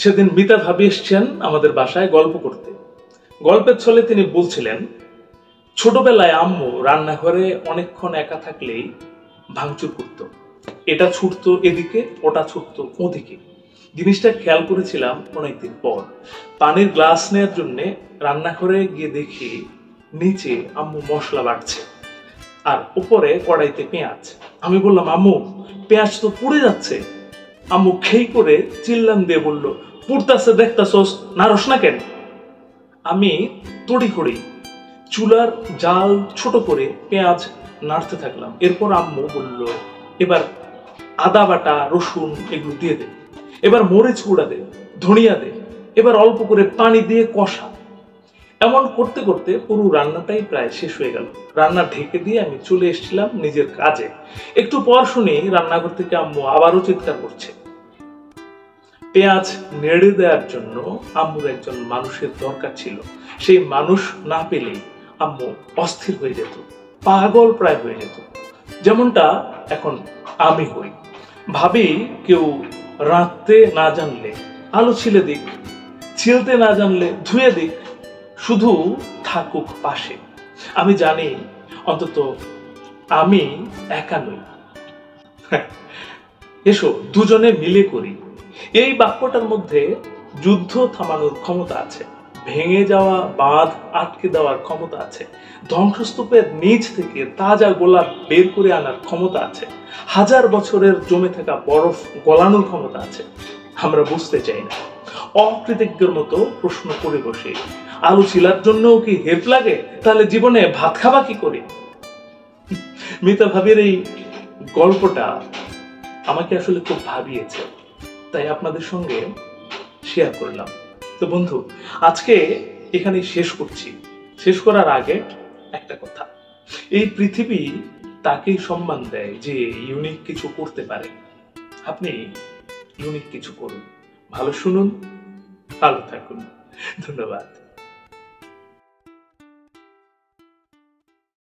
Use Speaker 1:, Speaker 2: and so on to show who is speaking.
Speaker 1: সেদিন মিতা ভাবি এসছেন আমাদের বাসায় গল্প করতে। গল্পের ছলে তিনি বলছিলেন, ছোটবেলায় আম্মু রান্নাঘরে অনেকক্ষণ একা থাকলেই ভাঙচুর করত। এটা ছুটতো এদিকে, ওটা ছুটতো ওদিকে। জিনিসটা খেয়াল করেছিলাম অনেকদিন পর। পানির গ্লাস নেওয়ার জন্য রান্নাঘরে গিয়ে দেখি নিচে আম্মু মশলা বাটছে আর উপরে কড়াইতে পেঁয়াজ। আমি বললাম, আম্মু পেঁয়াজ তো পুড়ে যাচ্ছে। আম্মু খেই করে চিল্লান দিয়ে বলল, পুড়তাছে দেখতাছস, নারস না কেন? আমি তড়িঘড়ি চুলার জাল ছোট করে পেঁয়াজ নাড়তে থাকলাম। এরপর আম্মু বলল, এবার আদা বাটা, রসুন এগুলো দিয়ে দে, এবার মরিচ গুঁড়া দে, ধনিয়া দে, এবার অল্প করে পানি দিয়ে কষা। এমন করতে করতে পুরো রান্নাটাই প্রায় শেষ হয়ে গেল। রান্না ঢেকে দিয়ে আমি চলে এসেছিলাম নিজের কাজে। একটু পর শুনি রান্নাঘর থেকে আম্মু আবারও চিৎকার করছে। পেঁয়াজ নেড়ে দেওয়ার জন্য আম্মুর একজন মানুষের দরকার ছিল। সেই মানুষ না পেলেই আম্মু অস্থির হয়ে যেত, পাগল প্রায় হয়ে যেত, যেমনটা এখন আমি হই। ভাবি, কেউ রাঁধতে না জানলে আলু ছিলে দিক, ছিলতে না জানলে ধুয়ে দিক, শুধু থাকুক পাশে। আমি জানি অন্তত আমি একা নই। এসো দুজনে মিলে করি। এই বাক্যটার মধ্যে যুদ্ধ থামানোর ক্ষমতা আছে, ভেঙে যাওয়া বাঁধ আটকে দেওয়ার ক্ষমতা আছে, ধ্বংসস্তূপের নিচ থেকে তাজা গোলাপ বের করে আনার ক্ষমতা আছে, হাজার বছরের জমে থাকা বরফ গলানোর ক্ষমতা আছে। আমরা বুঝতে চাই না, অকৃতজ্ঞের মতো প্রশ্ন করে বসে, আলু ছিলার জন্যও কি হেল্প লাগে? তাহলে জীবনে ভাত খাবা কি করে? মিতা ভাবির এই গল্পটা আমাকে আসলে খুব ভাবিয়েছে, তাই আপনাদের সঙ্গে শেয়ার করলাম। তো বন্ধু, আজকে এখানে শেষ করছি। শেষ করার আগে একটা কথা, এই পৃথিবী তাকেই সম্মান দেয় যে ইউনিক কিছু করতে পারে। আপনি ইউনিক কিছু করুন, ভালো শুনুন, ভালো থাকুন। ধন্যবাদ।